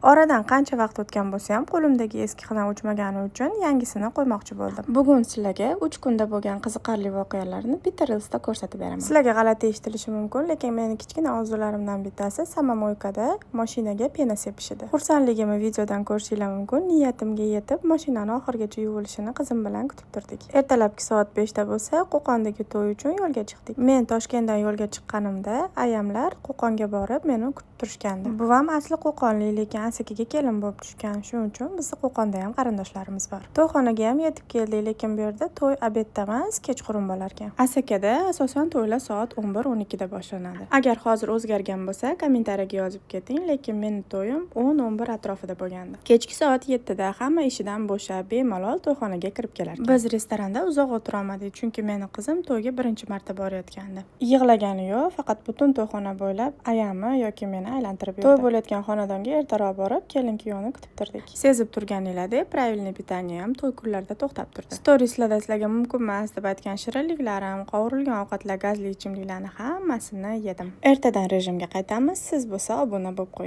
Oradan qancha vaqt o'tgan bo'lsa ham qo'limdagi eski xina o'chmagani uchun yangisini qo'ymoqchi bo'ldim. Bugun sizlarga 3 kunda bo'lgan qiziqarli voqealarni bitta reelsda ko'rsatib beraman. Sizlarga g'alati eshitilishi mumkin, lekin meni kichkina orzularimdan bittasi samomoykada mashinaga pena sepish edi. Xursandligimni videodan ko'rishingiz mumkin. Niyatimga yetib, mashinani oxirigacha yuvilishini qizim bilan kutib turdik. Ertalabki soat 5 da bo'lsa, Qo'qondagi to'y uchun yo'lga chiqdik. Men Toshkentdan yo'lga chiqqanimda ayamlar Qo'qonga borib meni kutib turishgandi. Buvam asli Qo'qonlik, lekin Asakaga kelin bo'lib tushgan. Shuning uchun bizning Qo'qonda ham qarindoshlarimiz bor. To'yxonaga ham yetib keldik, lekin bu yerda to'y obedda emas, kechqurun bo'lar ekan. Asakada asosan to'ylar soat 11-12 da boshlanadi. Agar hozir o'zgargan bo'lsa, kommentariyaga yozib keting, lekin mening to'yim 10-11 atrofida bo'lgandi. Kechki soat 7 da hamma ishidan bo'shab, bemalol to'yxonaga kirib kelar ekan. Biz restoranda uzoq o'tira olmadik, chunki meni qizim to'yga birinchi marta borayotgandi. Yig'lagani yo'q, faqat butun to'yxona bo'ylab ayami yoki meni aylantirib yurdi. To'y bo'layotgan xonadonga ertaroq borib, kelin kuyovni kutib turdik. Sezib turganinglardek, правильный питание ham to'y kunlarida to'xtab turdi. Storieslarda sizlarga mumkin emas deb aytgan shirinliklarim, qovurilgan ovqatlar, gazli ichimliklarni hammasini yedim. Ertadan rejimga qaytamiz. Siz bo'lsa obuna bo'lib qo'ying.